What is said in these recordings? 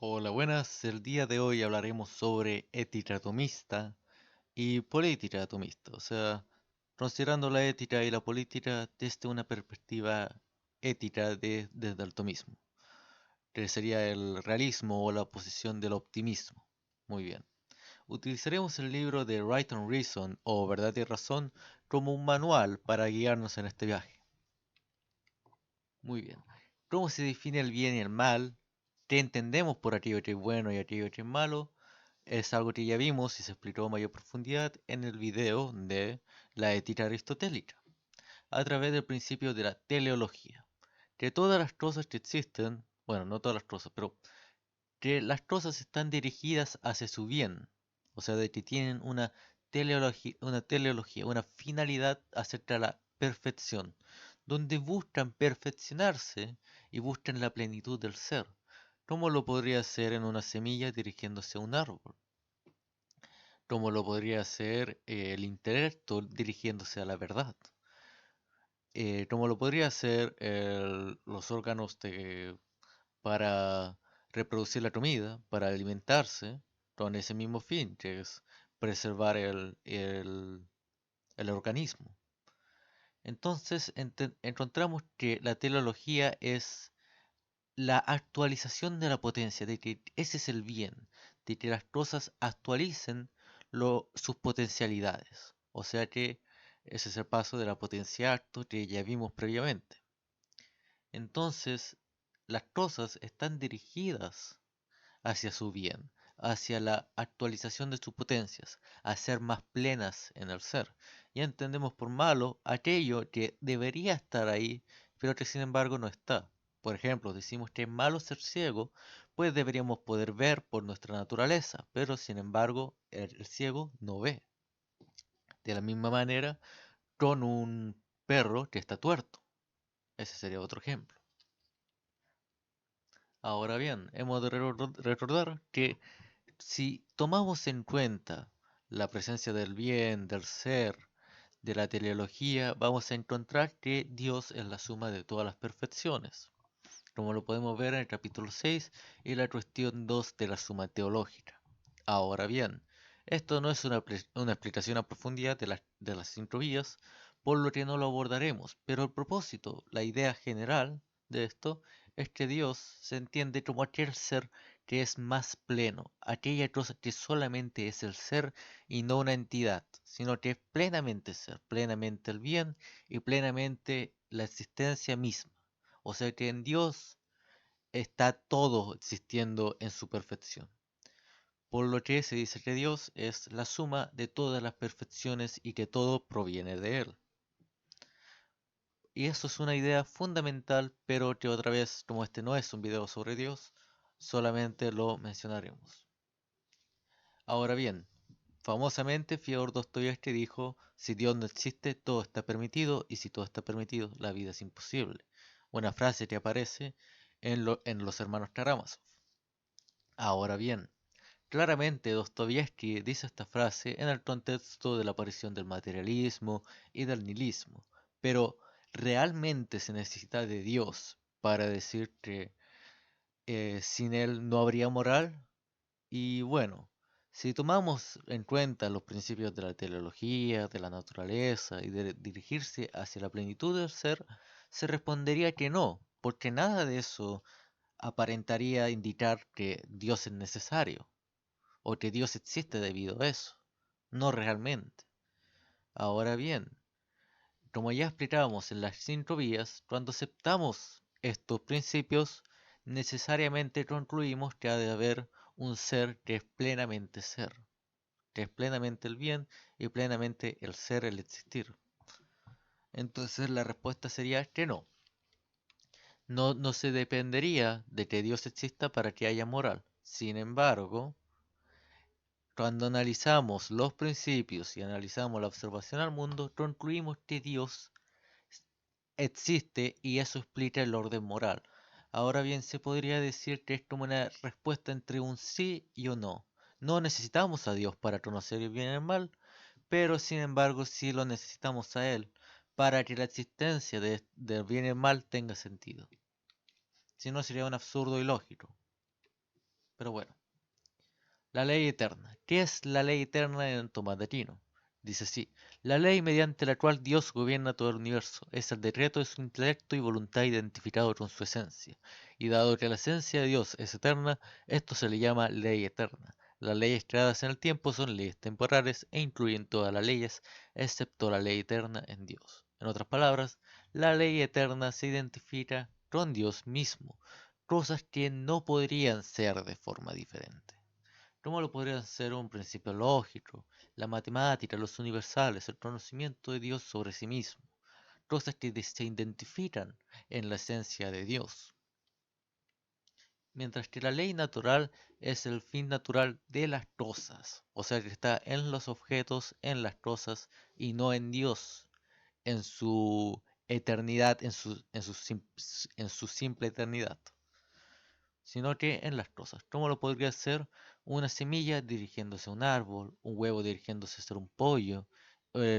Hola, buenas. El día de hoy hablaremos sobre ética atomista y política atomista, o sea, considerando la ética y la política desde una perspectiva ética desde el atomismo, que sería el realismo o la oposición del optimismo. Muy bien. Utilizaremos el libro de Right and Reason o Verdad y Razón como un manual para guiarnos en este viaje. Muy bien. ¿Cómo se define el bien y el mal? ¿Qué entendemos por aquello que es bueno y aquello que es malo? Es algo que ya vimos y se explicó a mayor profundidad en el video de la ética aristotélica, a través del principio de la teleología, que todas las cosas que existen, bueno, no todas las cosas, pero que las cosas están dirigidas hacia su bien, o sea, de que tienen una finalidad acerca de la perfección, donde buscan perfeccionarse y buscan la plenitud del ser, como lo podría hacer en una semilla dirigiéndose a un árbol, como lo podría hacer el intelecto dirigiéndose a la verdad, como lo podría hacer los órganos para reproducir la comida, para alimentarse, con ese mismo fin, que es preservar el organismo. Entonces encontramos que la teleología es la actualización de la potencia, de que ese es el bien, de que las cosas actualicen sus potencialidades. O sea que ese es el paso de la potencia acto que ya vimos previamente. Entonces, las cosas están dirigidas hacia su bien, hacia la actualización de sus potencias, a ser más plenas en el ser. Ya entendemos por malo aquello que debería estar ahí, pero que sin embargo no está. Por ejemplo, decimos que es malo ser ciego, pues deberíamos poder ver por nuestra naturaleza, pero sin embargo el ciego no ve. De la misma manera, con un perro que está tuerto. Ese sería otro ejemplo. Ahora bien, hemos de recordar que si tomamos en cuenta la presencia del bien, del ser, de la teleología, vamos a encontrar que Dios es la suma de todas las perfecciones, como lo podemos ver en el capítulo 6 y la cuestión 2 de la suma teológica. Ahora bien, esto no es una explicación a profundidad de las 5 vías, por lo que no lo abordaremos, pero el propósito, la idea general de esto, es que Dios se entiende como aquel ser que es más pleno, aquella cosa que solamente es el ser y no una entidad, sino que es plenamente ser, plenamente el bien y plenamente la existencia misma. O sea que en Dios está todo existiendo en su perfección. Por lo que se dice que Dios es la suma de todas las perfecciones y que todo proviene de Él. Y eso es una idea fundamental, pero que otra vez, como este no es un video sobre Dios, solamente lo mencionaremos. Ahora bien, famosamente Fyodor Dostoyevsky dijo, si Dios no existe, todo está permitido, y si todo está permitido, la vida es imposible. Una frase que aparece en Los Hermanos Karamazov. Ahora bien, claramente Dostoyevsky dice esta frase en el contexto de la aparición del materialismo y del nihilismo, pero ¿realmente se necesita de Dios para decir que sin él no habría moral? Y bueno, si tomamos en cuenta los principios de la teleología, de la naturaleza y de dirigirse hacia la plenitud del ser, se respondería que no, porque nada de eso aparentaría indicar que Dios es necesario o que Dios existe debido a eso. No realmente. Ahora bien, como ya explicábamos en las 5 vías, cuando aceptamos estos principios, necesariamente concluimos que ha de haber un ser que es plenamente ser, que es plenamente el bien y plenamente el ser, el existir. Entonces la respuesta sería que no. No se dependería de que Dios exista para que haya moral. Sin embargo, cuando analizamos los principios y analizamos la observación al mundo, concluimos que Dios existe y eso explica el orden moral. Ahora bien, se podría decir que es como una respuesta entre un sí y un no. No necesitamos a Dios para conocer el bien y el mal, pero sin embargo sí lo necesitamos a Él para que la existencia del bien y el mal tenga sentido. Si no, sería un absurdo ilógico. Pero bueno, la ley eterna. ¿Qué es la ley eterna en Tomás de Aquino? Dice así: la ley mediante la cual Dios gobierna todo el universo es el decreto de su intelecto y voluntad identificado con su esencia. Y dado que la esencia de Dios es eterna, esto se le llama ley eterna. Las leyes creadas en el tiempo son leyes temporales e incluyen todas las leyes, excepto la ley eterna en Dios. En otras palabras, la ley eterna se identifica con Dios mismo, cosas que no podrían ser de forma diferente. ¿Cómo lo podrían ser un principio lógico, la matemática, los universales, el conocimiento de Dios sobre sí mismo? Cosas que se identifican en la esencia de Dios. Mientras que la ley natural es el fin natural de las cosas, o sea que está en los objetos, en las cosas y no en Dios, en su eternidad, en su simple eternidad, sino que en las cosas. ¿Cómo lo podría ser una semilla dirigiéndose a un árbol, un huevo dirigiéndose a ser un pollo,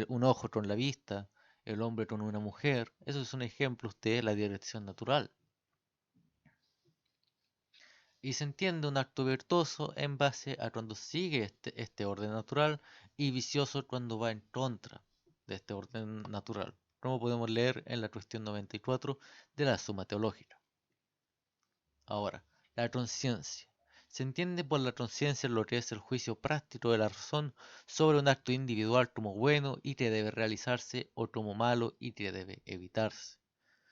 un ojo con la vista, el hombre con una mujer? Esos son ejemplos de la dirección natural. Y se entiende un acto virtuoso en base a cuando sigue este orden natural y vicioso cuando va en contra de este orden natural, como podemos leer en la cuestión 94 de la Suma Teológica. Ahora, la conciencia. Se entiende por la conciencia lo que es el juicio práctico de la razón sobre un acto individual como bueno y que debe realizarse o como malo y que debe evitarse.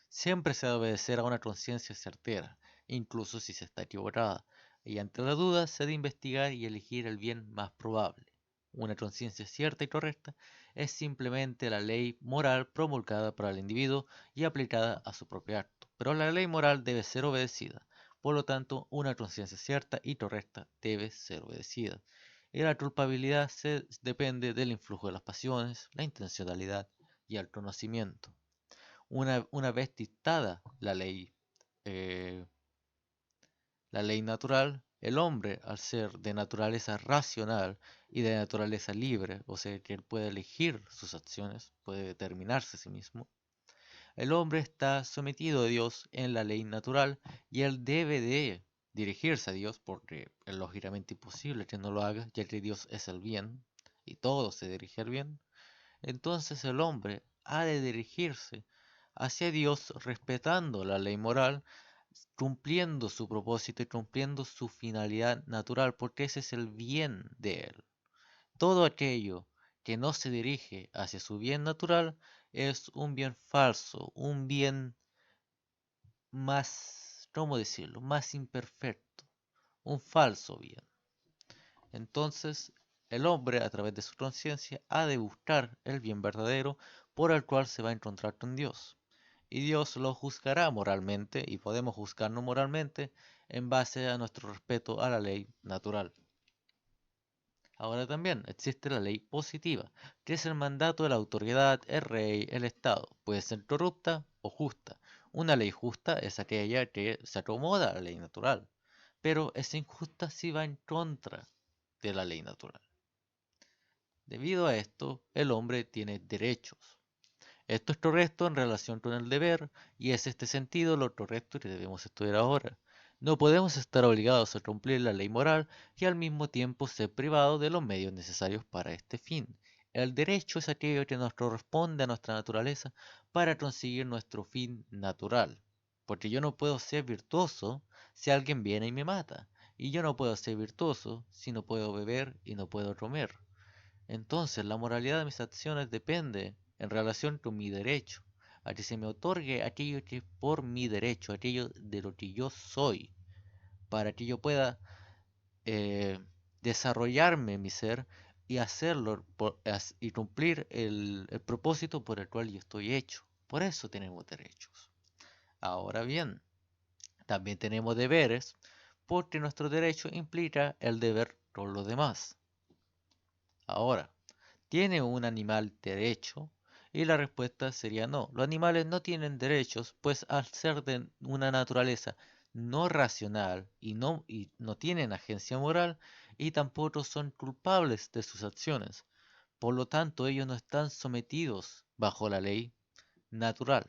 Siempre se debe obedecer a una conciencia certera, incluso si se está equivocada, y ante la duda se debe investigar y elegir el bien más probable. Una conciencia cierta y correcta es simplemente la ley moral promulgada para el individuo y aplicada a su propio acto, pero la ley moral debe ser obedecida. Por lo tanto, una conciencia cierta y correcta debe ser obedecida. Y la culpabilidad depende del influjo de las pasiones, la intencionalidad y el conocimiento. Una vez dictada eh, la ley natural, el hombre, al ser de naturaleza racional y de naturaleza libre, o sea que él puede elegir sus acciones, puede determinarse a sí mismo, el hombre está sometido a Dios en la ley natural y él debe de dirigirse a Dios porque es lógicamente imposible que no lo haga, ya que Dios es el bien y todo se dirige al bien. Entonces el hombre ha de dirigirse hacia Dios respetando la ley moral, cumpliendo su propósito y cumpliendo su finalidad natural, porque ese es el bien de él. Todo aquello que no se dirige hacia su bien natural es un bien falso, un bien más, ¿cómo decirlo?, más imperfecto, un falso bien. Entonces, el hombre, a través de su conciencia, ha de buscar el bien verdadero por el cual se va a encontrar con Dios. Y Dios lo juzgará moralmente, y podemos juzgarnos moralmente en base a nuestro respeto a la ley natural. Ahora también existe la ley positiva, que es el mandato de la autoridad, el rey, el Estado. Puede ser corrupta o justa. Una ley justa es aquella que se acomoda a la ley natural, pero es injusta si va en contra de la ley natural. Debido a esto, el hombre tiene derechos. Esto es correcto en relación con el deber, y es este sentido lo correcto que debemos estudiar ahora. No podemos estar obligados a cumplir la ley moral y al mismo tiempo ser privados de los medios necesarios para este fin. El derecho es aquello que nos corresponde a nuestra naturaleza para conseguir nuestro fin natural. Porque yo no puedo ser virtuoso si alguien viene y me mata. Y yo no puedo ser virtuoso si no puedo beber y no puedo comer. Entonces, la moralidad de mis acciones depende en relación con mi derecho, a que se me otorgue aquello que es por mi derecho, aquello de lo que yo soy, para que yo pueda eh, desarrollarme en mi ser y hacerlo y cumplir el propósito por el cual yo estoy hecho. Por eso tenemos derechos. Ahora bien, también tenemos deberes, porque nuestro derecho implica el deber con los demás. Ahora, ¿tiene un animal derecho? Y la respuesta sería no. Los animales no tienen derechos, pues al ser de una naturaleza no racional y no tienen agencia moral y tampoco son culpables de sus acciones. Por lo tanto, ellos no están sometidos bajo la ley natural.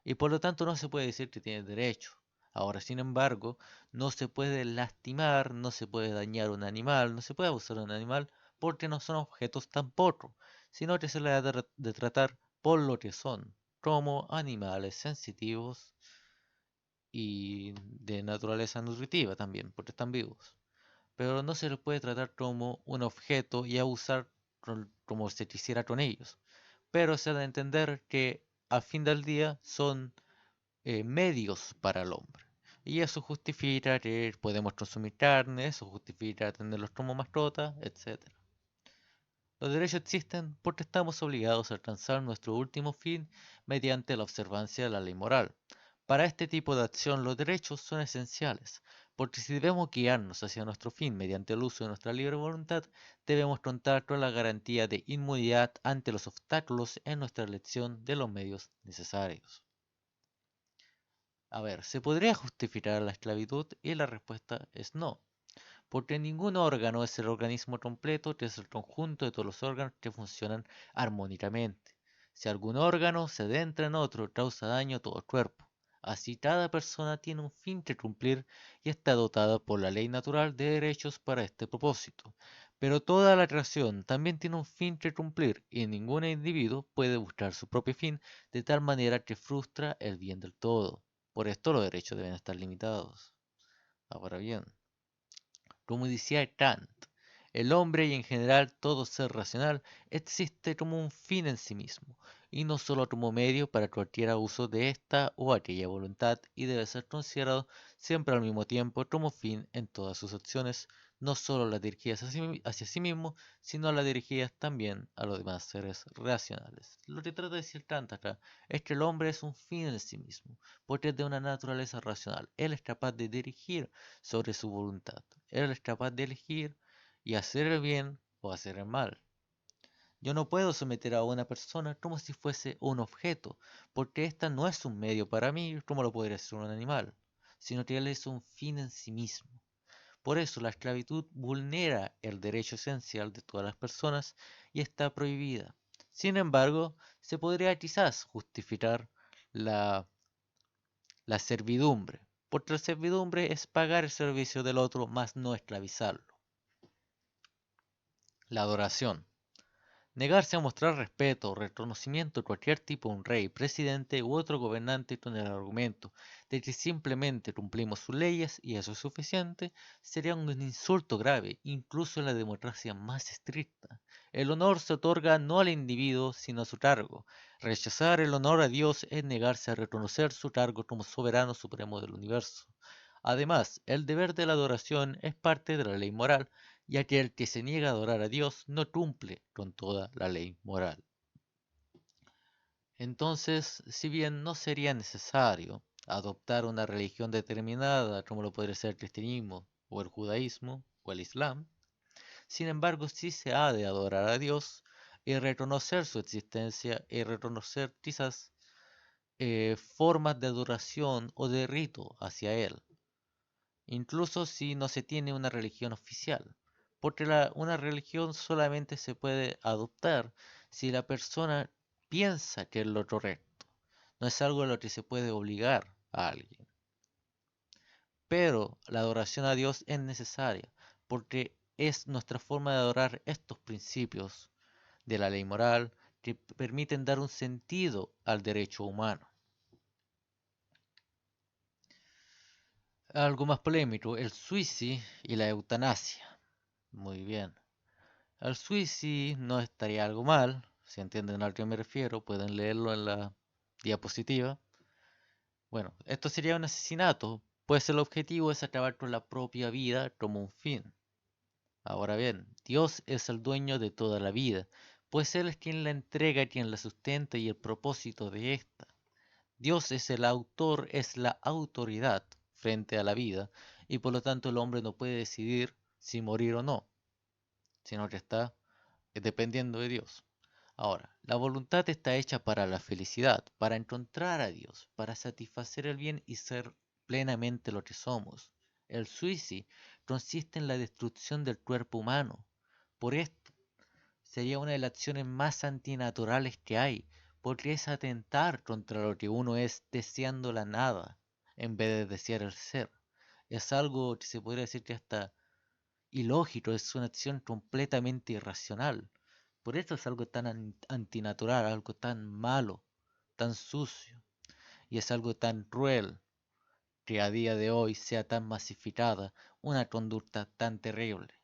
Y por lo tanto no se puede decir que tienen derecho. Ahora, sin embargo, no se puede lastimar, no se puede dañar un animal, no se puede abusar de un animal porque no son objetos tampoco, sino que se les ha de tratar por lo que son, como animales sensitivos y de naturaleza nutritiva también, porque están vivos. Pero no se les puede tratar como un objeto y abusar como se quisiera con ellos. Pero se ha de entender que al fin del día son medios para el hombre. Y eso justifica que podemos consumir carne, eso justifica tenerlos como mascotas, etc. Los derechos existen porque estamos obligados a alcanzar nuestro último fin mediante la observancia de la ley moral. Para este tipo de acción los derechos son esenciales, porque si debemos guiarnos hacia nuestro fin mediante el uso de nuestra libre voluntad, debemos contar con la garantía de inmunidad ante los obstáculos en nuestra elección de los medios necesarios. A ver, ¿se podría justificar la esclavitud? Y la respuesta es no, porque ningún órgano es el organismo completo, que es el conjunto de todos los órganos que funcionan armónicamente. Si algún órgano se adentra en otro, causa daño a todo el cuerpo. Así cada persona tiene un fin que cumplir y está dotada por la ley natural de derechos para este propósito. Pero toda la creación también tiene un fin que cumplir y ningún individuo puede buscar su propio fin de tal manera que frustra el bien del todo. Por esto los derechos deben estar limitados. Ahora bien, como decía Kant, el hombre y en general todo ser racional existe como un fin en sí mismo, y no solo como medio para cualquier uso de esta o aquella voluntad, y debe ser considerado siempre al mismo tiempo como fin en todas sus acciones, no solo las dirigidas hacia sí mismo, sino las dirigidas también a los demás seres racionales. Lo que trata de decir Kant acá es que el hombre es un fin en sí mismo, porque es de una naturaleza racional. Él es capaz de dirigir sobre su voluntad. Él es capaz de elegir y hacer el bien o hacer el mal. Yo no puedo someter a una persona como si fuese un objeto, porque ésta no es un medio para mí como lo podría ser un animal, sino que él es un fin en sí mismo. Por eso la esclavitud vulnera el derecho esencial de todas las personas y está prohibida. Sin embargo, se podría quizás justificar la, la servidumbre, porque la servidumbre es pagar el servicio del otro, más no esclavizarlo. La adoración. Negarse a mostrar respeto o reconocimiento a cualquier tipo a un rey, presidente u otro gobernante con el argumento de que simplemente cumplimos sus leyes y eso es suficiente, sería un insulto grave, incluso en la democracia más estricta. El honor se otorga no al individuo, sino a su cargo. Rechazar el honor a Dios es negarse a reconocer su cargo como soberano supremo del universo. Además, el deber de la adoración es parte de la ley moral, ya que el que se niega a adorar a Dios no cumple con toda la ley moral. Entonces, si bien no sería necesario adoptar una religión determinada, como lo podría ser el cristianismo o el judaísmo o el islam, sin embargo sí se ha de adorar a Dios y reconocer su existencia y reconocer quizás formas de adoración o de rito hacia Él, incluso si no se tiene una religión oficial, porque una religión solamente se puede adoptar si la persona piensa que es lo correcto, no es algo a lo que se puede obligar a alguien. Pero la adoración a Dios es necesaria, porque es nuestra forma de adorar estos principios de la ley moral que permiten dar un sentido al derecho humano. Algo más polémico, el suicidio y la eutanasia. Muy bien. Al suicidio no estaría algo mal, si entienden a lo que me refiero, pueden leerlo en la diapositiva. Bueno, esto sería un asesinato, pues el objetivo es acabar con la propia vida como un fin. Ahora bien, Dios es el dueño de toda la vida, pues Él es quien la entrega, quien la sustenta y el propósito de ésta. Dios es el autor, es la autoridad frente a la vida, y por lo tanto el hombre no puede decidir si morir o no, sino que está dependiendo de Dios. Ahora, la voluntad está hecha para la felicidad, para encontrar a Dios, para satisfacer el bien y ser plenamente lo que somos. El suicidio consiste en la destrucción del cuerpo humano. Por esto, sería una de las acciones más antinaturales que hay, porque es atentar contra lo que uno es deseando la nada. en vez de desear el ser. Es algo que se podría decir que hasta ilógico, es una acción completamente irracional. Por eso es algo tan antinatural, algo tan malo, tan sucio, y es algo tan cruel que a día de hoy sea tan masificada una conducta tan terrible.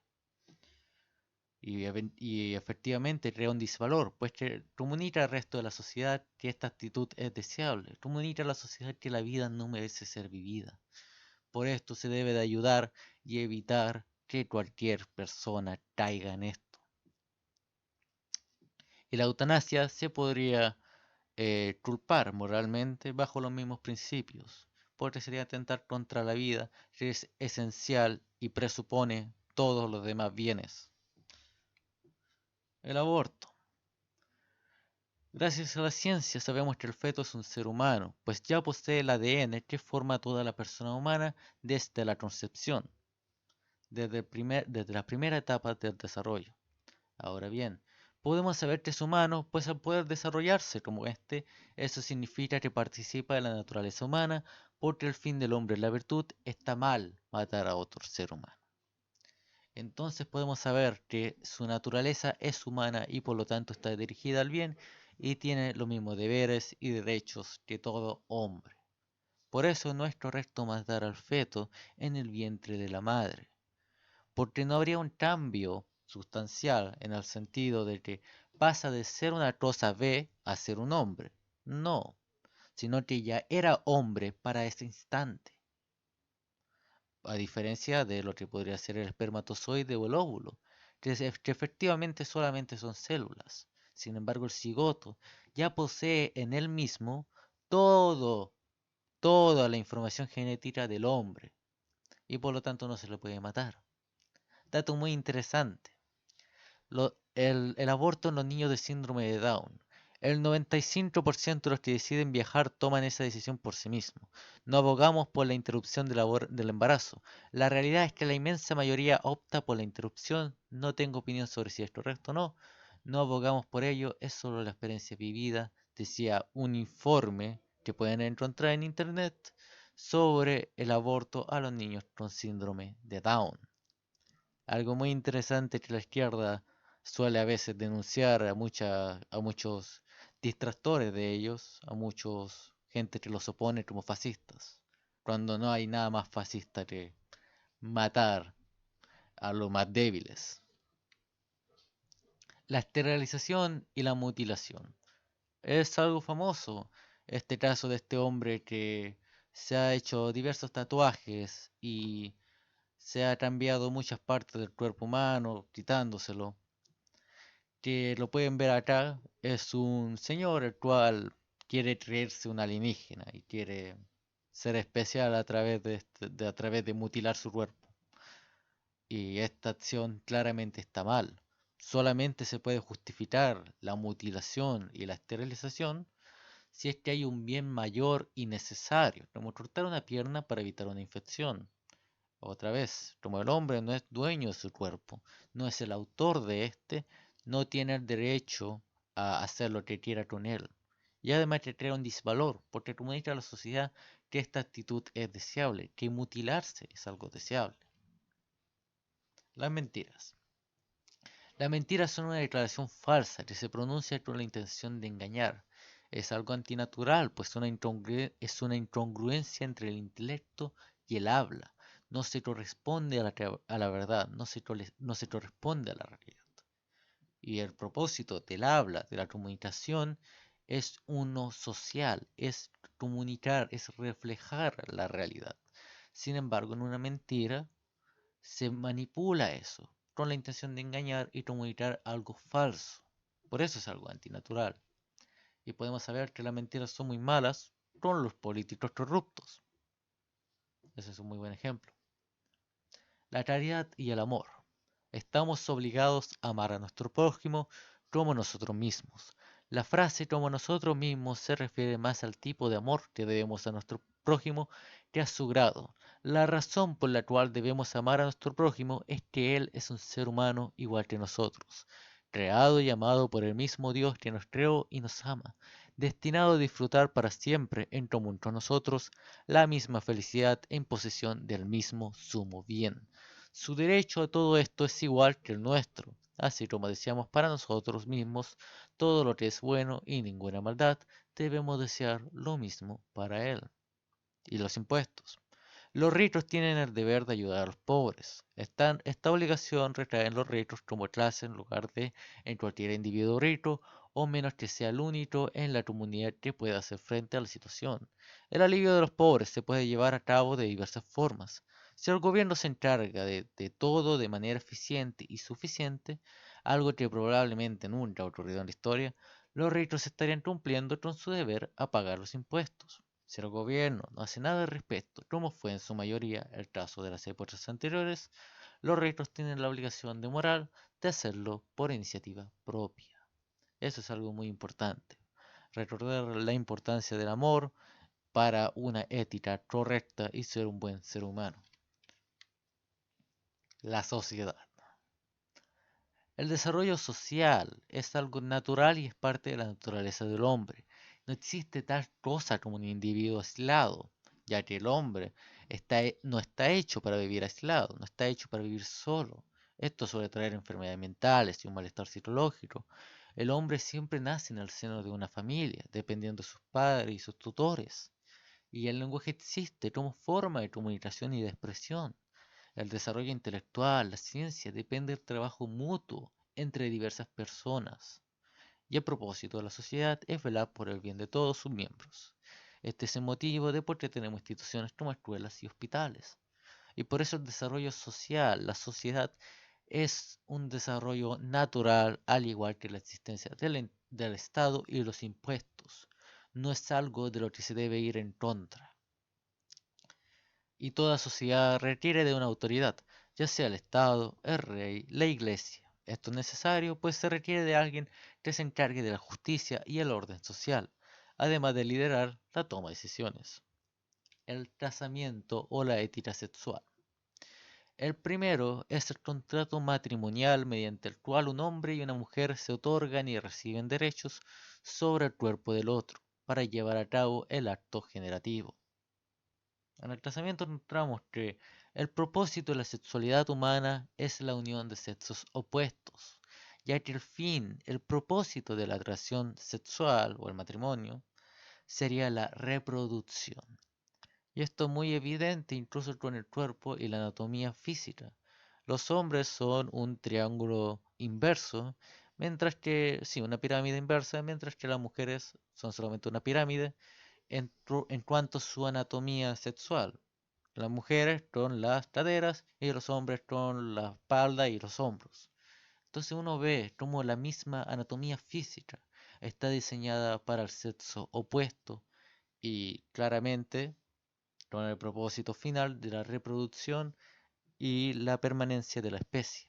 Y efectivamente crea un disvalor, pues que comunica al resto de la sociedad que esta actitud es deseable, comunica a la sociedad que la vida no merece ser vivida. Por esto se debe de ayudar y evitar que cualquier persona caiga en esto. Y la eutanasia se podría culpar moralmente bajo los mismos principios, porque sería atentar contra la vida, que es esencial y presupone todos los demás bienes. El aborto. Gracias a la ciencia sabemos que el feto es un ser humano, pues ya posee el ADN que forma toda la persona humana desde la concepción, desde la primera etapa del desarrollo. Ahora bien, podemos saber que es humano, pues al poder desarrollarse como este, eso significa que participa de la naturaleza humana, porque el fin del hombre es la virtud, está mal matar a otro ser humano. Entonces podemos saber que su naturaleza es humana y por lo tanto está dirigida al bien y tiene los mismos deberes y derechos que todo hombre. Por eso no es correcto matar al feto en el vientre de la madre, porque no habría un cambio sustancial en el sentido de que pasa de ser una cosa B a ser un hombre. No, sino que ya era hombre para ese instante, a diferencia de lo que podría ser el espermatozoide o el óvulo, que efectivamente solamente son células. Sin embargo, el cigoto ya posee en él mismo todo, toda la información genética del hombre y por lo tanto no se le puede matar. Dato muy interesante. El aborto en los niños de síndrome de Down. El 95% de los que deciden viajar toman esa decisión por sí mismos. No abogamos por la interrupción del embarazo. La realidad es que la inmensa mayoría opta por la interrupción. No tengo opinión sobre si es correcto o no. No abogamos por ello, es solo la experiencia vivida, decía un informe que pueden encontrar en internet sobre el aborto a los niños con síndrome de Down. Algo muy interesante que la izquierda suele a veces denunciar a muchos distractores de ellos, a muchos gente que los opone como fascistas, cuando no hay nada más fascista que matar a los más débiles. La esterilización y la mutilación. Es algo famoso este caso de este hombre que se ha hecho diversos tatuajes y se ha cambiado muchas partes del cuerpo humano, quitándoselo. Que lo pueden ver acá, es un señor el cual quiere creerse un alienígena y quiere ser especial a través a través de mutilar su cuerpo. Y esta acción claramente está mal. Solamente se puede justificar la mutilación y la esterilización si es que hay un bien mayor y necesario, como cortar una pierna para evitar una infección. Otra vez, como el hombre no es dueño de su cuerpo, no es el autor de este, no tiene el derecho a hacer lo que quiera con él. Y además que crea un disvalor, porque comunica a la sociedad que esta actitud es deseable, que mutilarse es algo deseable. Las mentiras. Las mentiras son una declaración falsa que se pronuncia con la intención de engañar. Es algo antinatural, pues es una incongruencia entre el intelecto y el habla. No se corresponde a la verdad, no se corresponde a la realidad. Y el propósito del habla, de la comunicación, es uno social, es comunicar, es reflejar la realidad. Sin embargo, en una mentira se manipula eso con la intención de engañar y comunicar algo falso. Por eso es algo antinatural. Y podemos saber que las mentiras son muy malas con los políticos corruptos. Ese es un muy buen ejemplo. La caridad y el amor. Estamos obligados a amar a nuestro prójimo como nosotros mismos. La frase como nosotros mismos se refiere más al tipo de amor que debemos a nuestro prójimo que a su grado. La razón por la cual debemos amar a nuestro prójimo es que él es un ser humano igual que nosotros, creado y amado por el mismo Dios que nos creó y nos ama. destinado a disfrutar para siempre entre muchos nosotros la misma felicidad en posesión del mismo sumo bien. Su derecho a todo esto es igual que el nuestro, así como deseamos para nosotros mismos todo lo que es bueno y ninguna maldad, debemos desear lo mismo para él. Y los impuestos. Los ricos tienen el deber de ayudar a los pobres. Esta obligación recae en los ricos como clase en lugar de en cualquier individuo rico, o menos que sea el único en la comunidad que pueda hacer frente a la situación. El alivio de los pobres se puede llevar a cabo de diversas formas. Si el gobierno se encarga de todo de manera eficiente y suficiente, algo que probablemente nunca ha ocurrido en la historia, los ricos estarían cumpliendo con su deber a pagar los impuestos. Si el gobierno no hace nada al respecto, como fue en su mayoría el caso de las épocas anteriores, los ricos tienen la obligación de moral de hacerlo por iniciativa propia. Eso es algo muy importante. Recordar la importancia del amor para una ética correcta y ser un buen ser humano. La sociedad. El desarrollo social es algo natural y es parte de la naturaleza del hombre. No existe tal cosa como un individuo aislado, ya que el hombre no está hecho para vivir aislado, no está hecho para vivir solo. Esto suele traer enfermedades mentales y un malestar psicológico. El hombre siempre nace en el seno de una familia, dependiendo de sus padres y sus tutores. Y el lenguaje existe como forma de comunicación y de expresión. El desarrollo intelectual, la ciencia, depende del trabajo mutuo entre diversas personas. Y el propósito de la sociedad es velar por el bien de todos sus miembros. Este es el motivo de por qué tenemos instituciones como escuelas y hospitales. Y por eso el desarrollo social, la sociedad, es un desarrollo natural, al igual que la existencia del Estado y los impuestos. No es algo de lo que se debe ir en contra. Y toda sociedad requiere de una autoridad, ya sea el Estado, el rey, la iglesia. Esto es necesario, pues se requiere de alguien que se encargue de la justicia y el orden social, además de liderar la toma de decisiones. El casamiento o la ética sexual. El primero es el contrato matrimonial mediante el cual un hombre y una mujer se otorgan y reciben derechos sobre el cuerpo del otro para llevar a cabo el acto generativo. En el casamiento encontramos que el propósito de la sexualidad humana es la unión de sexos opuestos, ya que el propósito de la atracción sexual o el matrimonio sería la reproducción. Y esto es muy evidente incluso con el cuerpo y la anatomía física. Los hombres son un triángulo inverso, mientras que, sí, una pirámide inversa, mientras que las mujeres son solamente una pirámide en cuanto a su anatomía sexual. Las mujeres con las caderas y los hombres con la espalda y los hombros. Entonces uno ve cómo la misma anatomía física está diseñada para el sexo opuesto y claramente con el propósito final de la reproducción y la permanencia de la especie.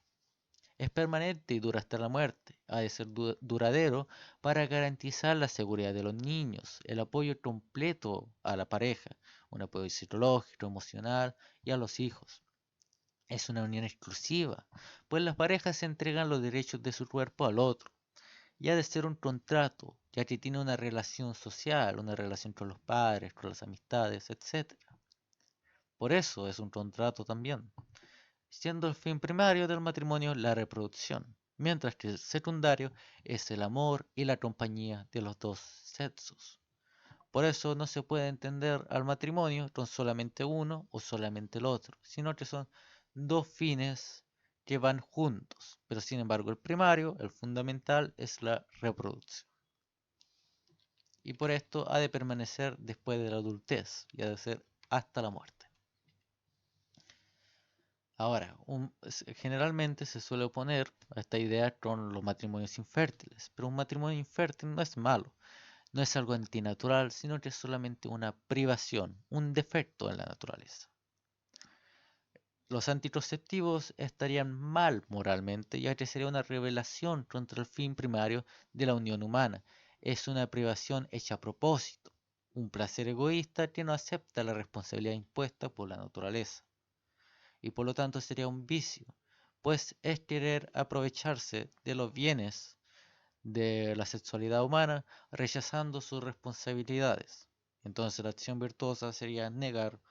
Es permanente y dura hasta la muerte. Ha de ser duradero para garantizar la seguridad de los niños, el apoyo completo a la pareja, un apoyo psicológico, emocional y a los hijos. Es una unión exclusiva, pues las parejas se entregan los derechos de su cuerpo al otro. Y ha de ser un contrato, ya que tiene una relación social, una relación con los padres, con las amistades, etc. Por eso es un contrato también, siendo el fin primario del matrimonio la reproducción, mientras que el secundario es el amor y la compañía de los dos sexos. Por eso no se puede entender al matrimonio con solamente uno o solamente el otro, sino que son dos fines que van juntos, pero sin embargo el primario, el fundamental, es la reproducción. Y por esto ha de permanecer después de la adultez y ha de ser hasta la muerte. Ahora, generalmente se suele oponer a esta idea con los matrimonios infértiles, pero un matrimonio infértil no es malo, no es algo antinatural, sino que es solamente una privación, un defecto en la naturaleza. Los anticonceptivos estarían mal moralmente, ya que sería una rebelación contra el fin primario de la unión humana. Es una privación hecha a propósito, un placer egoísta que no acepta la responsabilidad impuesta por la naturaleza. Y por lo tanto sería un vicio, pues es querer aprovecharse de los bienes de la sexualidad humana, rechazando sus responsabilidades. Entonces la acción virtuosa sería negar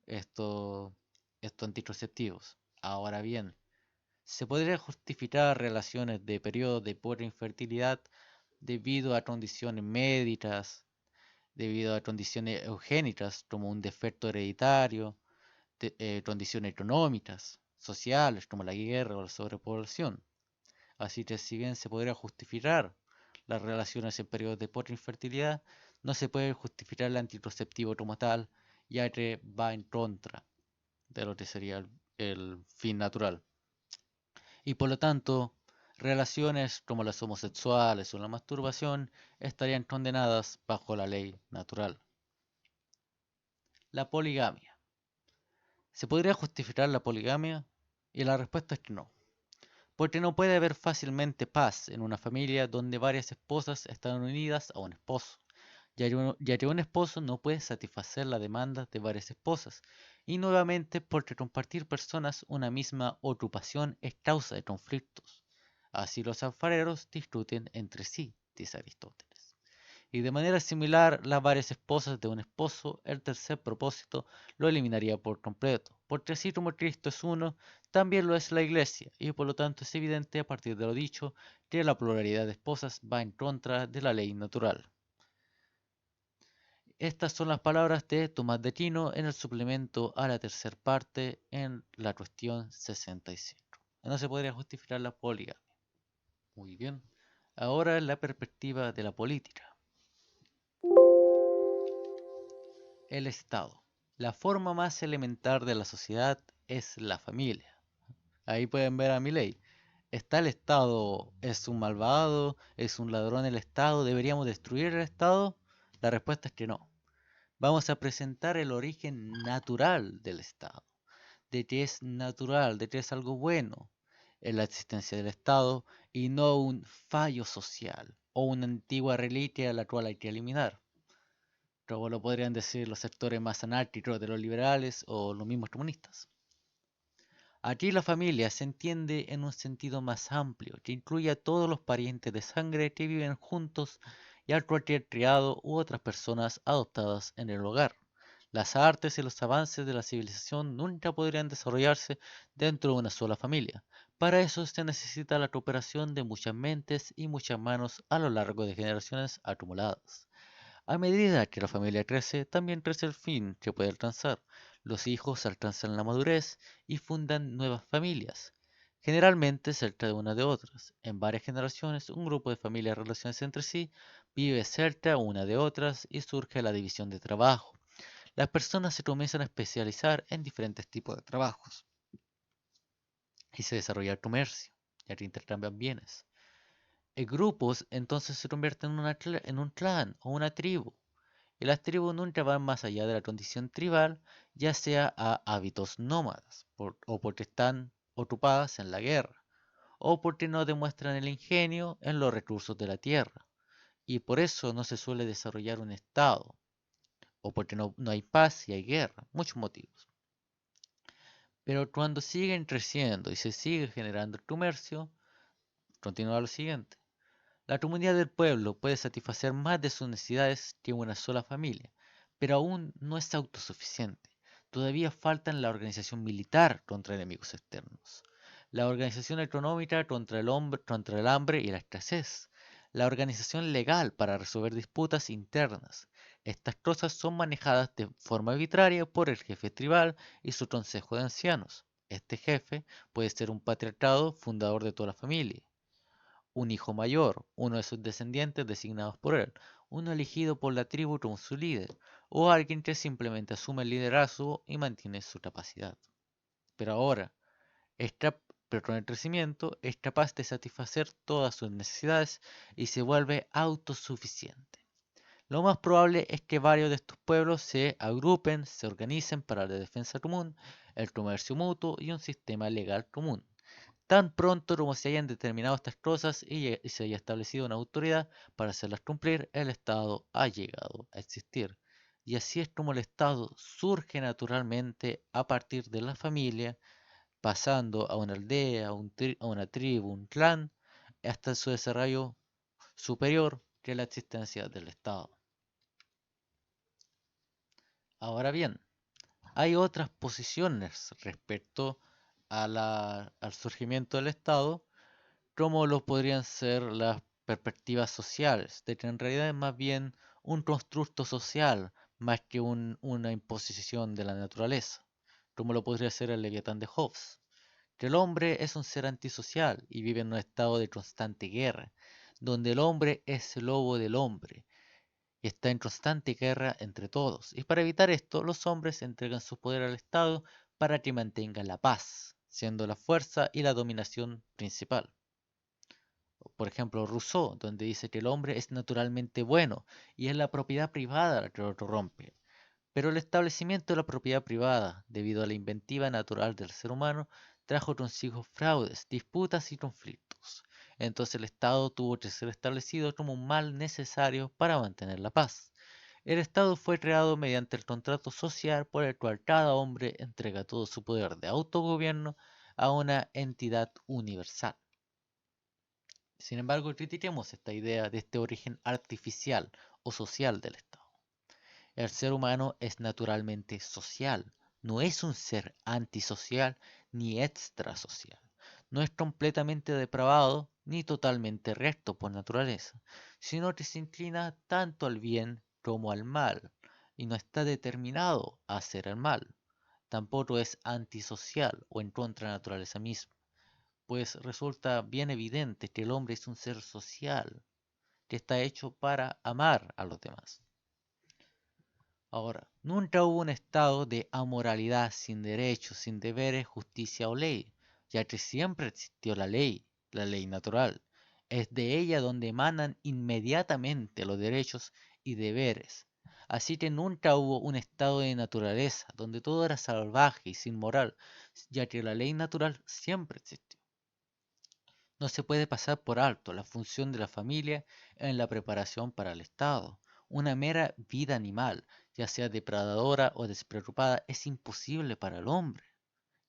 estos, estos anticonceptivos. Ahora bien, se podría justificar relaciones de periodos de pura infertilidad debido a condiciones médicas, debido a condiciones eugénicas como un defecto hereditario, condiciones económicas, sociales como la guerra o la sobrepoblación. Así que si bien se podría justificar las relaciones en periodos de poca infertilidad, no se puede justificar el anticonceptivo como tal, ya que va en contra de lo que sería el fin natural. Y por lo tanto, relaciones como las homosexuales o la masturbación estarían condenadas bajo la ley natural. La poligamia. ¿Se podría justificar la poligamia? Y la respuesta es que no, porque no puede haber fácilmente paz en una familia donde varias esposas están unidas a un esposo, ya que un esposo no puede satisfacer la demanda de varias esposas, y nuevamente porque compartir personas una misma ocupación es causa de conflictos. Así los alfareros discuten entre sí, dice Aristóteles. Y de manera similar, las varias esposas de un esposo, el tercer propósito, lo eliminaría por completo, porque así como Cristo es uno, también lo es la Iglesia, y por lo tanto es evidente a partir de lo dicho que la pluralidad de esposas va en contra de la ley natural. Estas son las palabras de Tomás de Aquino en el suplemento a la tercera parte en la cuestión 65. No se podría justificar la poligamia. Muy bien. Ahora la perspectiva de la política. El Estado. La forma más elemental de la sociedad es la familia. Ahí pueden ver a Milei. ¿Está el Estado? ¿Es un malvado? ¿Es un ladrón el Estado? ¿Deberíamos destruir el Estado? La respuesta es que no. Vamos a presentar el origen natural del Estado, de que es natural, de que es algo bueno en la existencia del Estado y no un fallo social o una antigua reliquia a la cual hay que eliminar. Como lo podrían decir los sectores más anárquicos de los liberales o los mismos comunistas. Aquí la familia se entiende en un sentido más amplio, que incluye a todos los parientes de sangre que viven juntos y a cualquier criado u otras personas adoptadas en el hogar. Las artes y los avances de la civilización nunca podrían desarrollarse dentro de una sola familia. Para eso se necesita la cooperación de muchas mentes y muchas manos a lo largo de generaciones acumuladas. A medida que la familia crece, también crece el fin que puede alcanzar. Los hijos alcanzan la madurez y fundan nuevas familias, generalmente cerca de una de otras. En varias generaciones, un grupo de familias relacionadas entre sí vive cerca una de otras y surge la división de trabajo. Las personas se comienzan a especializar en diferentes tipos de trabajos y se desarrolla el comercio, ya que intercambian bienes. Grupos entonces se convierten en un clan o una tribu. Y las tribus nunca van más allá de la condición tribal, ya sea a hábitos nómadas, o porque están ocupadas en la guerra, o porque no demuestran el ingenio en los recursos de la tierra, y por eso no se suele desarrollar un estado, o porque no hay paz y hay guerra, muchos motivos. Pero cuando siguen creciendo y se sigue generando el comercio, continúa lo siguiente. La comunidad del pueblo puede satisfacer más de sus necesidades que una sola familia, pero aún no es autosuficiente. Todavía faltan la organización militar contra enemigos externos, la organización económica contra el hambre y la escasez, la organización legal para resolver disputas internas. Estas cosas son manejadas de forma arbitraria por el jefe tribal y su consejo de ancianos. Este jefe puede ser un patriarcado fundador de toda la familia, un hijo mayor, uno de sus descendientes designados por él, uno elegido por la tribu como su líder, o alguien que simplemente asume el liderazgo y mantiene su capacidad. Pero ahora, pero con el crecimiento, es capaz de satisfacer todas sus necesidades y se vuelve autosuficiente. Lo más probable es que varios de estos pueblos se agrupen, se organicen para la defensa común, el comercio mutuo y un sistema legal común. Tan pronto como se hayan determinado estas cosas y se haya establecido una autoridad para hacerlas cumplir, el Estado ha llegado a existir. Y así es como el Estado surge naturalmente a partir de la familia, pasando a una aldea, a una tribu, un clan, hasta su desarrollo superior que la existencia del Estado. Ahora bien, hay otras posiciones respecto al surgimiento del Estado, como lo podrían ser las perspectivas sociales, de que en realidad es más bien un constructo social más que una imposición de la naturaleza, como lo podría ser el Leviatán de Hobbes, que el hombre es un ser antisocial y vive en un estado de constante guerra, donde el hombre es el lobo del hombre y está en constante guerra entre todos. Y para evitar esto, los hombres entregan su poder al Estado para que mantenga la paz, siendo la fuerza y la dominación principal. Por ejemplo, Rousseau, donde dice que el hombre es naturalmente bueno y es la propiedad privada la que lo corrompe. Pero el establecimiento de la propiedad privada, debido a la inventiva natural del ser humano, trajo consigo fraudes, disputas y conflictos. Entonces el Estado tuvo que ser establecido como un mal necesario para mantener la paz. El Estado fue creado mediante el contrato social por el cual cada hombre entrega todo su poder de autogobierno a una entidad universal. Sin embargo, critiquemos esta idea de este origen artificial o social del Estado. El ser humano es naturalmente social, no es un ser antisocial ni extrasocial. No es completamente depravado ni totalmente recto por naturaleza, sino que se inclina tanto al bien como al mal, y no está determinado a hacer el mal. Tampoco es antisocial o en contra de la naturaleza misma, pues resulta bien evidente que el hombre es un ser social, que está hecho para amar a los demás. Ahora, nunca hubo un estado de amoralidad sin derechos, sin deberes, justicia o ley, ya que siempre existió la ley natural. Es de ella donde emanan inmediatamente los derechos y deberes. Así que nunca hubo un estado de naturaleza donde todo era salvaje y sin moral, ya que la ley natural siempre existió. No se puede pasar por alto la función de la familia en la preparación para el Estado. Una mera vida animal, ya sea depredadora o despreocupada, es imposible para el hombre,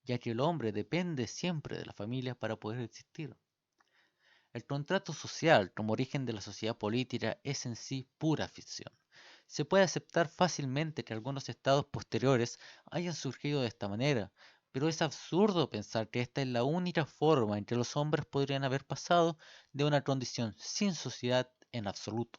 ya que el hombre depende siempre de la familia para poder existir. El contrato social como origen de la sociedad política es en sí pura ficción. Se puede aceptar fácilmente que algunos estados posteriores hayan surgido de esta manera, pero es absurdo pensar que esta es la única forma en que los hombres podrían haber pasado de una condición sin sociedad en absoluto.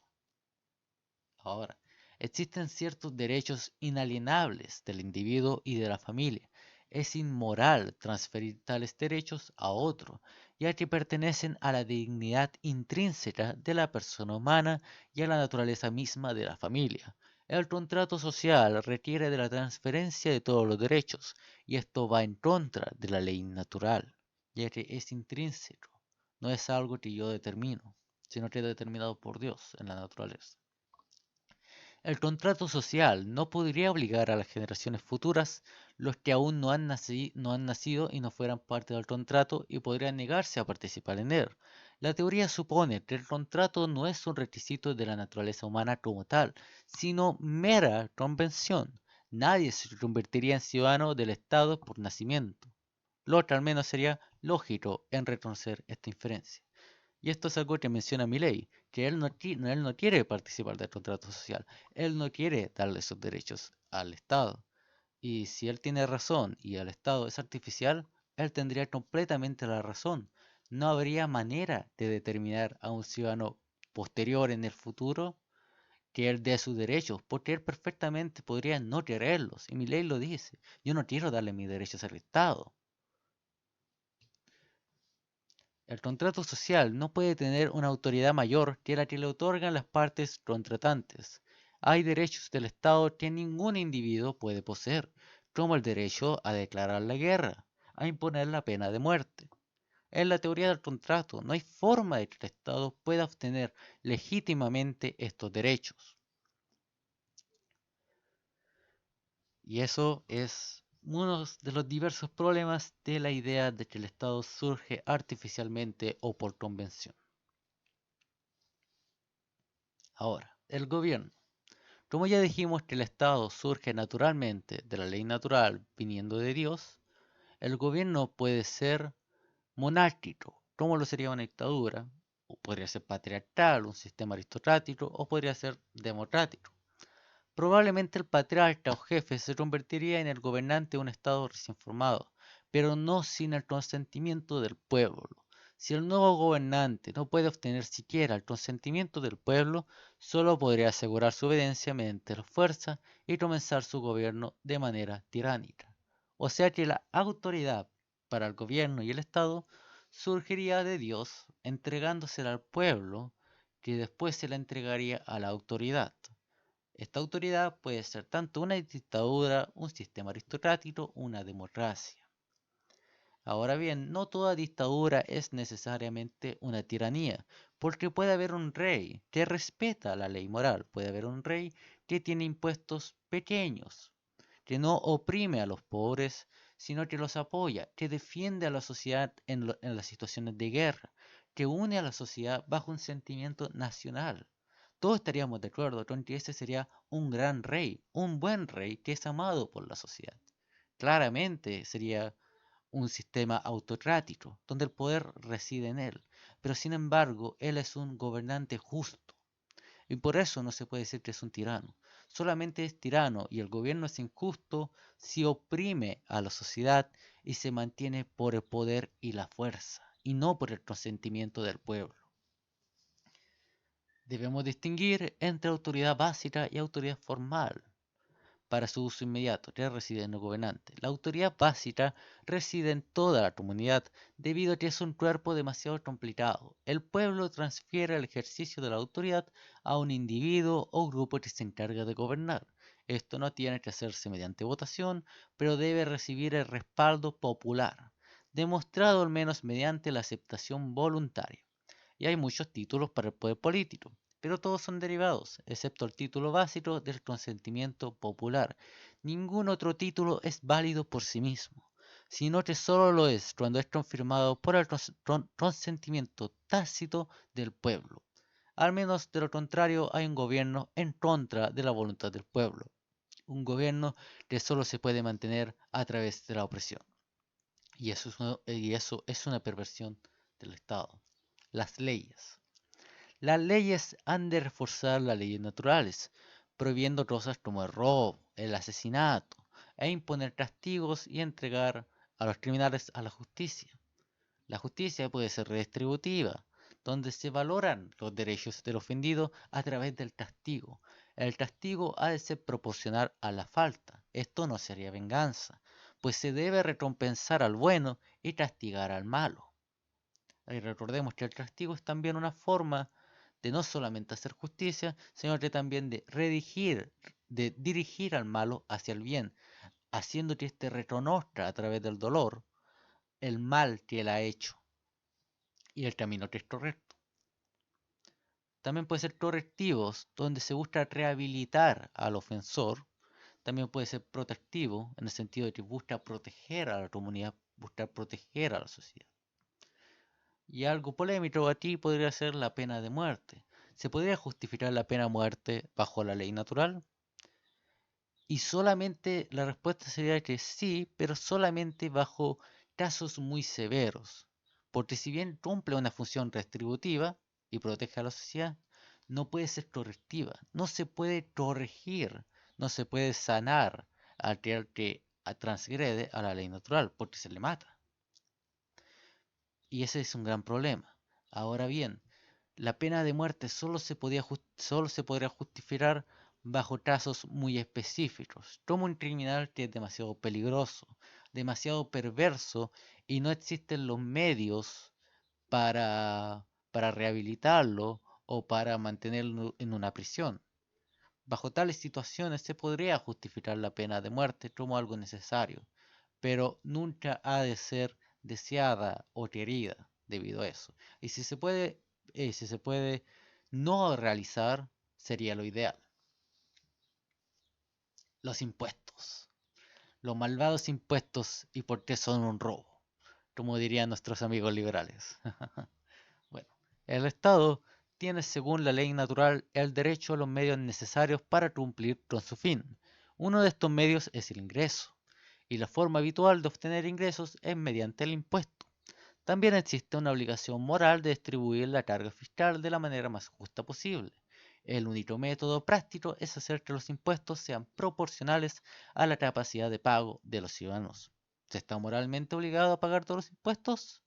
Ahora, existen ciertos derechos inalienables del individuo y de la familia. Es inmoral transferir tales derechos a otro, ya que pertenecen a la dignidad intrínseca de la persona humana y a la naturaleza misma de la familia. El contrato social requiere de la transferencia de todos los derechos, y esto va en contra de la ley natural, ya que es intrínseco, no es algo que yo determino, sino que es determinado por Dios en la naturaleza. El contrato social no podría obligar a las generaciones futuras, los que aún no han nacido y no fueran parte del contrato, y podrían negarse a participar en él. La teoría supone que el contrato no es un requisito de la naturaleza humana como tal, sino mera convención. Nadie se convertiría en ciudadano del Estado por nacimiento, lo que al menos sería lógico en reconocer esta inferencia. Y esto es algo que menciona Milei, que él no quiere participar del contrato social, él no quiere darle sus derechos al Estado. Y si él tiene razón y el Estado es artificial, él tendría completamente la razón. No habría manera de determinar a un ciudadano posterior en el futuro que él dé sus derechos, porque él perfectamente podría no quererlos. Y Milei lo dice, yo no quiero darle mis derechos al Estado. El contrato social no puede tener una autoridad mayor que la que le otorgan las partes contratantes. Hay derechos del Estado que ningún individuo puede poseer, como el derecho a declarar la guerra, a imponer la pena de muerte. En la teoría del contrato no hay forma de que el Estado pueda obtener legítimamente estos derechos. Y eso es uno de los diversos problemas de la idea de que el Estado surge artificialmente o por convención. Ahora, el gobierno. Como ya dijimos que el Estado surge naturalmente de la ley natural viniendo de Dios, el gobierno puede ser monárquico, como lo sería una dictadura, podría ser patriarcal, un sistema aristocrático, o podría ser democrático. Probablemente el patriarca o jefe se convertiría en el gobernante de un estado recién formado, pero no sin el consentimiento del pueblo. Si el nuevo gobernante no puede obtener siquiera el consentimiento del pueblo, solo podría asegurar su obediencia mediante la fuerza y comenzar su gobierno de manera tiránica. O sea que la autoridad para el gobierno y el Estado surgiría de Dios entregándosela al pueblo, que después se la entregaría a la autoridad. Esta autoridad puede ser tanto una dictadura, un sistema aristocrático, una democracia. Ahora bien, no toda dictadura es necesariamente una tiranía, porque puede haber un rey que respeta la ley moral, puede haber un rey que tiene impuestos pequeños, que no oprime a los pobres, sino que los apoya, que defiende a la sociedad en las situaciones de guerra, que une a la sociedad bajo un sentimiento nacional. Todos estaríamos de acuerdo con que ese sería un gran rey, un buen rey que es amado por la sociedad. Claramente sería un sistema autocrático, donde el poder reside en él, pero sin embargo él es un gobernante justo, y por eso no se puede decir que es un tirano. Solamente es tirano y el gobierno es injusto si oprime a la sociedad y se mantiene por el poder y la fuerza, y no por el consentimiento del pueblo. Debemos distinguir entre autoridad básica y autoridad formal para su uso inmediato, que reside en el gobernante. La autoridad básica reside en toda la comunidad debido a que es un cuerpo demasiado complicado. El pueblo transfiere el ejercicio de la autoridad a un individuo o grupo que se encarga de gobernar. Esto no tiene que hacerse mediante votación, pero debe recibir el respaldo popular, demostrado al menos mediante la aceptación voluntaria. Y hay muchos títulos para el poder político, pero todos son derivados, excepto el título básico del consentimiento popular. Ningún otro título es válido por sí mismo, sino que solo lo es cuando es confirmado por el consentimiento tácito del pueblo. Al menos de lo contrario hay un gobierno en contra de la voluntad del pueblo, un gobierno que solo se puede mantener a través de la opresión. Y eso es una perversión del Estado. Las leyes. Las leyes han de reforzar las leyes naturales, prohibiendo cosas como el robo, el asesinato, e imponer castigos y entregar a los criminales a la justicia. La justicia puede ser redistributiva, donde se valoran los derechos del ofendido a través del castigo. El castigo ha de ser proporcional a la falta. Esto no sería venganza, pues se debe recompensar al bueno y castigar al malo. Y recordemos que el castigo es también una forma de no solamente hacer justicia, sino que también de dirigir al malo hacia el bien, haciendo que éste reconozca a través del dolor el mal que él ha hecho y el camino que es correcto. También puede ser correctivos, donde se busca rehabilitar al ofensor. También puede ser protectivo, en el sentido de que busca proteger a la comunidad, busca proteger a la sociedad. Y algo polémico aquí podría ser la pena de muerte. ¿Se podría justificar la pena de muerte bajo la ley natural? Y solamente la respuesta sería que sí, pero solamente bajo casos muy severos. Porque si bien cumple una función retributiva y protege a la sociedad, no puede ser correctiva. No se puede corregir, no se puede sanar a aquel que transgrede a la ley natural, porque se le mata. Y ese es un gran problema. Ahora bien, la pena de muerte solo se podría justificar bajo casos muy específicos, como un criminal que es demasiado peligroso, demasiado perverso y no existen los medios para rehabilitarlo o para mantenerlo en una prisión. Bajo tales situaciones se podría justificar la pena de muerte como algo necesario, pero nunca ha de ser deseada o querida debido a eso. Y si se puede no realizar, sería lo ideal. Los impuestos. Los malvados impuestos y por qué son un robo, como dirían nuestros amigos liberales. Bueno, el Estado tiene según la ley natural el derecho a los medios necesarios para cumplir con su fin. Uno de estos medios es el ingreso, y la forma habitual de obtener ingresos es mediante el impuesto. También existe una obligación moral de distribuir la carga fiscal de la manera más justa posible. El único método práctico es hacer que los impuestos sean proporcionales a la capacidad de pago de los ciudadanos. ¿Se está moralmente obligado a pagar todos los impuestos?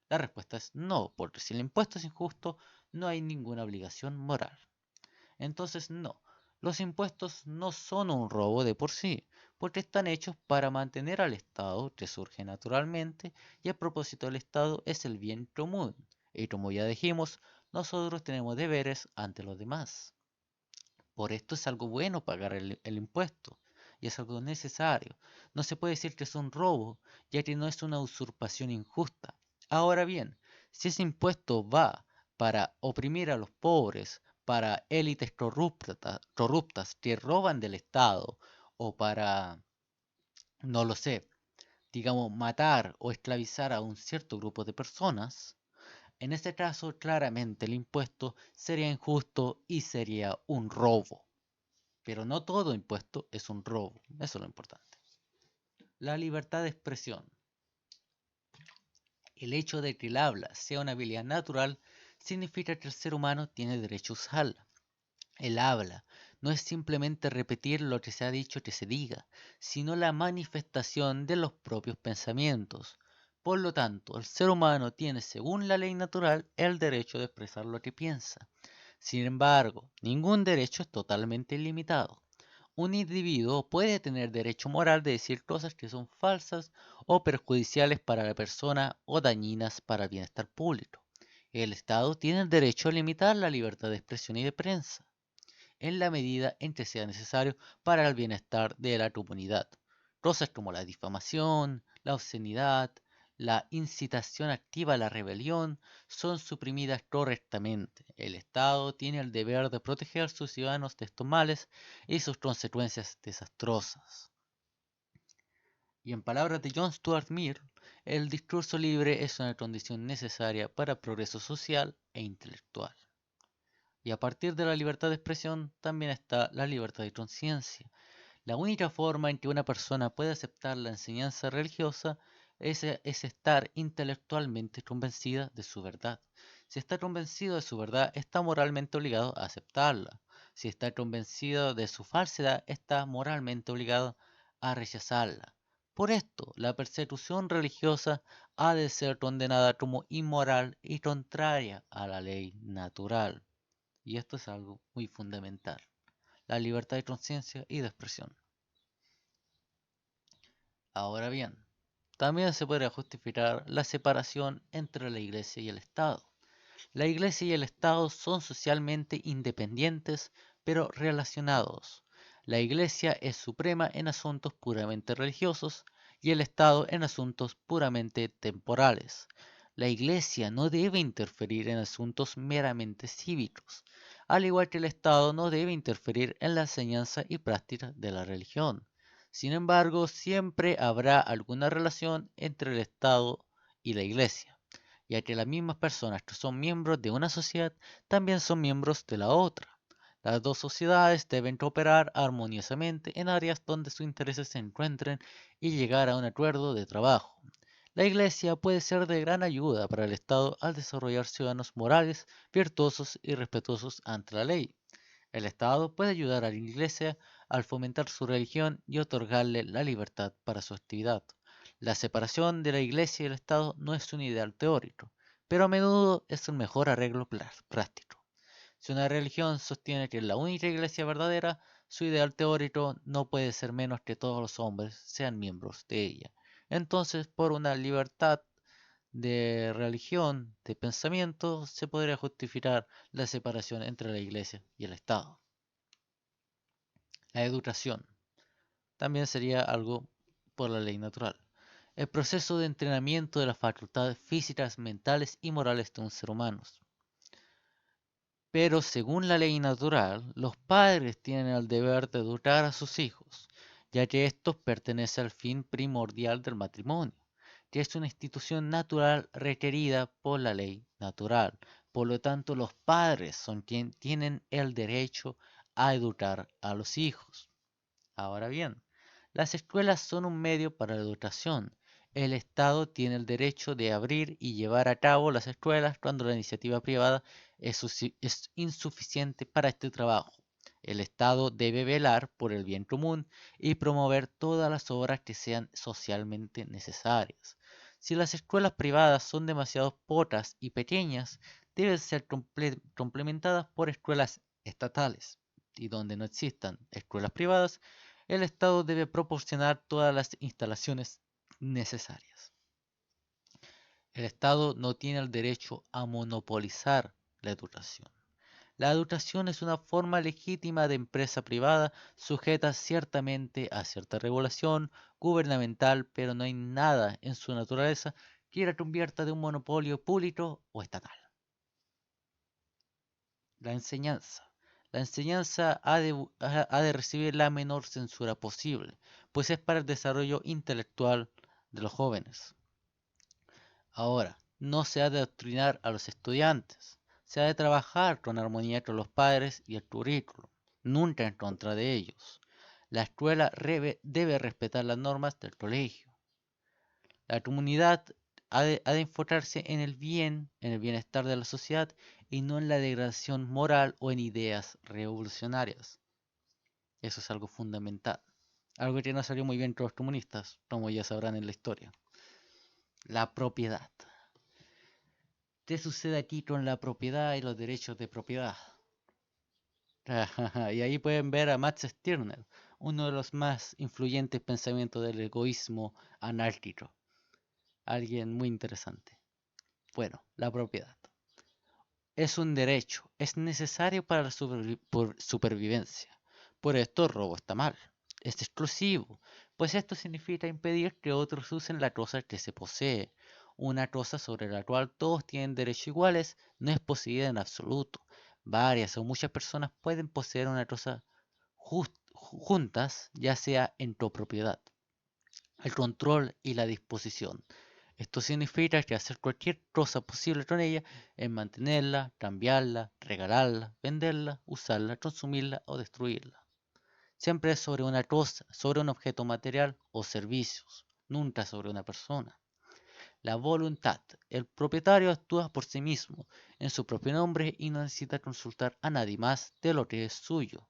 La respuesta es no, porque si el impuesto es injusto, no hay ninguna obligación moral. Entonces, no, los impuestos no son un robo de por sí, porque están hechos para mantener al Estado, que surge naturalmente, y a propósito del Estado es el bien común. Y como ya dijimos, nosotros tenemos deberes ante los demás. Por esto es algo bueno pagar el impuesto, y es algo necesario. No se puede decir que es un robo, ya que no es una usurpación injusta. Ahora bien, si ese impuesto va para oprimir a los pobres, para élites corruptas que roban del Estado, o para, no lo sé, digamos, matar o esclavizar a un cierto grupo de personas, en ese caso claramente el impuesto sería injusto y sería un robo. Pero no todo impuesto es un robo, eso es lo importante. La libertad de expresión. El hecho de que el habla sea una habilidad natural significa que el ser humano tiene derecho a usarla. El habla no es simplemente repetir lo que se ha dicho que se diga, sino la manifestación de los propios pensamientos. Por lo tanto, el ser humano tiene, según la ley natural, el derecho de expresar lo que piensa. Sin embargo, ningún derecho es totalmente ilimitado. Un individuo puede tener derecho moral de decir cosas que son falsas o perjudiciales para la persona o dañinas para el bienestar público. El Estado tiene el derecho a limitar la libertad de expresión y de prensa, en la medida en que sea necesario para el bienestar de la comunidad. Cosas como la difamación, la obscenidad, la incitación activa a la rebelión son suprimidas correctamente. El Estado tiene el deber de proteger a sus ciudadanos de estos males y sus consecuencias desastrosas. Y en palabras de John Stuart Mill, el discurso libre es una condición necesaria para el progreso social e intelectual. Y a partir de la libertad de expresión también está la libertad de conciencia. La única forma en que una persona puede aceptar la enseñanza religiosa es estar intelectualmente convencida de su verdad. Si está convencido de su verdad, está moralmente obligado a aceptarla. Si está convencido de su falsedad, está moralmente obligado a rechazarla. Por esto, la persecución religiosa ha de ser condenada como inmoral y contraria a la ley natural. Y esto es algo muy fundamental, la libertad de conciencia y de expresión. Ahora bien, también se podría justificar la separación entre la Iglesia y el Estado. La Iglesia y el Estado son socialmente independientes, pero relacionados. La Iglesia es suprema en asuntos puramente religiosos y el Estado en asuntos puramente temporales. La Iglesia no debe interferir en asuntos meramente cívicos, al igual que el Estado no debe interferir en la enseñanza y práctica de la religión. Sin embargo, siempre habrá alguna relación entre el Estado y la Iglesia, ya que las mismas personas que son miembros de una sociedad también son miembros de la otra. Las dos sociedades deben cooperar armoniosamente en áreas donde sus intereses se encuentren y llegar a un acuerdo de trabajo. La Iglesia puede ser de gran ayuda para el Estado al desarrollar ciudadanos morales, virtuosos y respetuosos ante la ley. El Estado puede ayudar a la Iglesia al fomentar su religión y otorgarle la libertad para su actividad. La separación de la Iglesia y el Estado no es un ideal teórico, pero a menudo es el mejor arreglo práctico. Si una religión sostiene que es la única iglesia verdadera, su ideal teórico no puede ser menos que todos los hombres sean miembros de ella. Entonces, por una libertad de religión, de pensamiento, se podría justificar la separación entre la iglesia y el Estado. La educación también sería algo por la ley natural. El proceso de entrenamiento de las facultades físicas, mentales y morales de un ser humano. Pero según la ley natural, los padres tienen el deber de educar a sus hijos, ya que estos pertenecen al fin primordial del matrimonio, que es una institución natural requerida por la ley natural. Por lo tanto, los padres son quienes tienen el derecho a educar a los hijos. Ahora bien, las escuelas son un medio para la educación. El Estado tiene el derecho de abrir y llevar a cabo las escuelas cuando la iniciativa privada es insuficiente para este trabajo. El Estado debe velar por el bien común y promover todas las obras que sean socialmente necesarias. Si las escuelas privadas son demasiado pocas y pequeñas, deben ser complementadas por escuelas estatales. Y donde no existan escuelas privadas, el Estado debe proporcionar todas las instalaciones necesarias. El Estado no tiene el derecho a monopolizar la educación. La educación es una forma legítima de empresa privada sujeta ciertamente a cierta regulación gubernamental, pero no hay nada en su naturaleza que la convierta de un monopolio público o estatal. La enseñanza. La enseñanza ha de recibir la menor censura posible, pues es para el desarrollo intelectual de los jóvenes. Ahora, no se ha de adoctrinar a los estudiantes, se ha de trabajar con armonía con los padres y el currículo, nunca en contra de ellos. La escuela debe respetar las normas del colegio. La comunidad ha de enfocarse en el bienestar de la sociedad y no en la degradación moral o en ideas revolucionarias. Eso es algo fundamental. Algo que no salió muy bien con los comunistas, como ya sabrán en la historia. La propiedad. ¿Qué sucede aquí con la propiedad y los derechos de propiedad? Y ahí pueden ver a Max Stirner, uno de los más influyentes pensamientos del egoísmo anárquico. Alguien muy interesante. Bueno, la propiedad. Es un derecho, es necesario para la supervivencia. Por esto el robo está mal. Es exclusivo, pues esto significa impedir que otros usen la cosa que se posee. Una cosa sobre la cual todos tienen derechos iguales no es poseída en absoluto. Varias o muchas personas pueden poseer una cosa juntas, ya sea en copropiedad. El control y la disposición. Esto significa que hacer cualquier cosa posible con ella es mantenerla, cambiarla, regalarla, venderla, usarla, consumirla o destruirla. Siempre es sobre una cosa, sobre un objeto material o servicios, nunca sobre una persona. La voluntad. El propietario actúa por sí mismo, en su propio nombre y no necesita consultar a nadie más de lo que es suyo.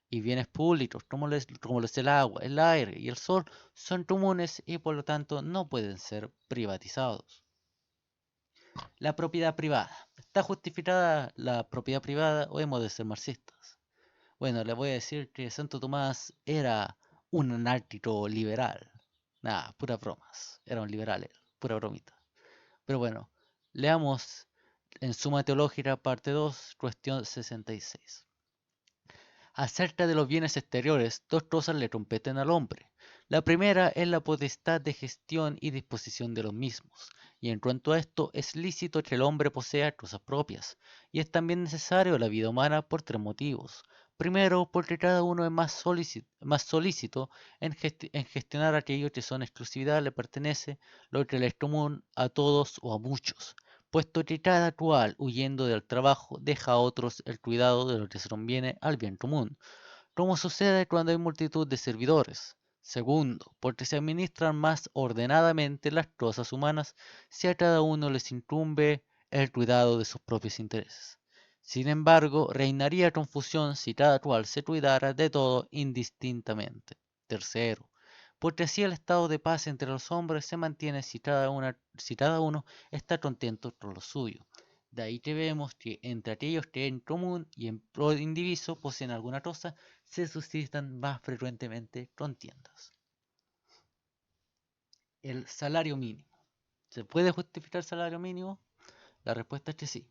Y bienes públicos, como lo es el agua, el aire y el sol, son comunes y por lo tanto no pueden ser privatizados. La propiedad privada. ¿Está justificada la propiedad privada o hemos de ser marxistas? Bueno, les voy a decir que Santo Tomás era un anárquico liberal. Nada, puras bromas. Era un liberal, pura bromita. Pero bueno, leamos en Suma Teológica, parte 2, cuestión 66. Acerca de los bienes exteriores, dos cosas le competen al hombre. La primera es la potestad de gestión y disposición de los mismos, y en cuanto a esto es lícito que el hombre posea cosas propias, y es también necesario la vida humana por tres motivos. Primero, porque cada uno es más solícito en gestionar aquello que son exclusividad le pertenece, lo que le es común a todos o a muchos, puesto que cada cual, huyendo del trabajo, deja a otros el cuidado de lo que se conviene al bien común, como sucede cuando hay multitud de servidores. Segundo, porque se administran más ordenadamente las cosas humanas si a cada uno les incumbe el cuidado de sus propios intereses. Sin embargo, reinaría confusión si cada cual se cuidara de todo indistintamente. Tercero, porque así el estado de paz entre los hombres se mantiene si cada uno está contento con lo suyo. De ahí que vemos que entre aquellos que en común y en pro indiviso poseen alguna cosa, se suscitan más frecuentemente contiendas. El salario mínimo. ¿Se puede justificar el salario mínimo? La respuesta es que sí.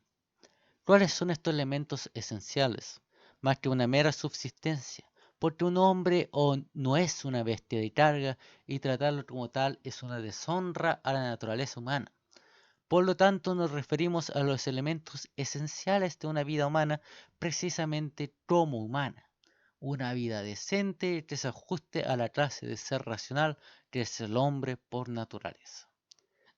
¿Cuáles son estos elementos esenciales? Más que una mera subsistencia, porque un hombre no es una bestia de carga y tratarlo como tal es una deshonra a la naturaleza humana. Por lo tanto, nos referimos a los elementos esenciales de una vida humana precisamente como humana. Una vida decente que se ajuste a la clase de ser racional que es el hombre por naturaleza.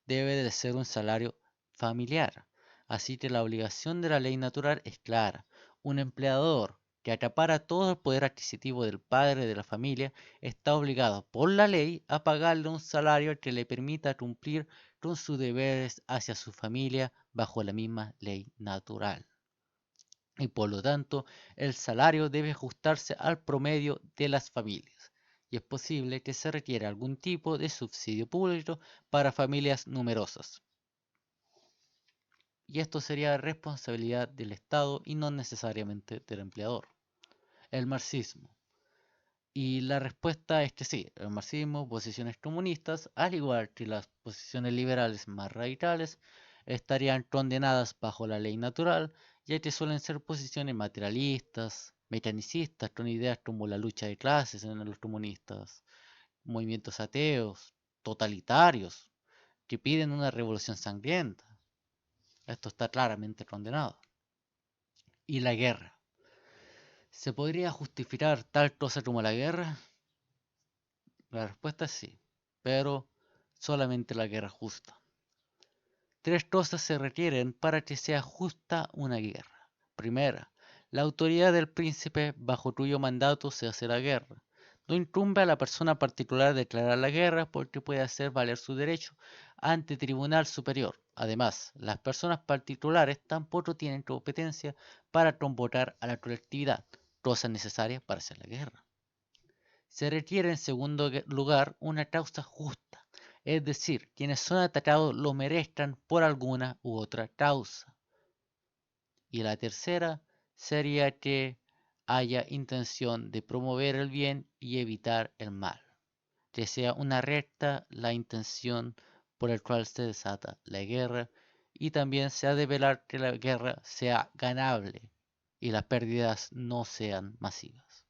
Debe de ser un salario familiar, así que la obligación de la ley natural es clara. Un empleador que atrapara todo el poder adquisitivo del padre de la familia, está obligado por la ley a pagarle un salario que le permita cumplir con sus deberes hacia su familia bajo la misma ley natural. Y por lo tanto, el salario debe ajustarse al promedio de las familias. Y es posible que se requiera algún tipo de subsidio público para familias numerosas. Y esto sería responsabilidad del Estado y no necesariamente del empleador. El marxismo. Y la respuesta es que sí, el marxismo, posiciones comunistas, al igual que las posiciones liberales más radicales, estarían condenadas bajo la ley natural, ya que suelen ser posiciones materialistas, mecanicistas, con ideas como la lucha de clases en los comunistas, movimientos ateos, totalitarios, que piden una revolución sangrienta. Esto está claramente condenado. Y la guerra. ¿Se podría justificar tal cosa como la guerra? La respuesta es sí, pero solamente la guerra justa. Tres cosas se requieren para que sea justa una guerra. Primera, la autoridad del príncipe bajo cuyo mandato se hace la guerra. No incumbe a la persona particular declarar la guerra porque puede hacer valer su derecho ante tribunal superior. Además, las personas particulares tampoco tienen competencia para convocar a la colectividad, cosa necesaria para hacer la guerra. Se requiere en segundo lugar una causa justa, es decir, quienes son atacados lo merezcan por alguna u otra causa. Y la tercera sería que haya intención de promover el bien y evitar el mal, que sea una recta la intención por el cual se desata la guerra y también se ha de velar que la guerra sea ganable y las pérdidas no sean masivas.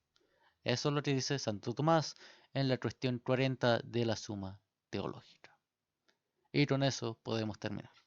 Eso es lo que dice Santo Tomás en la cuestión 40 de la Suma Teológica. Y con eso podemos terminar.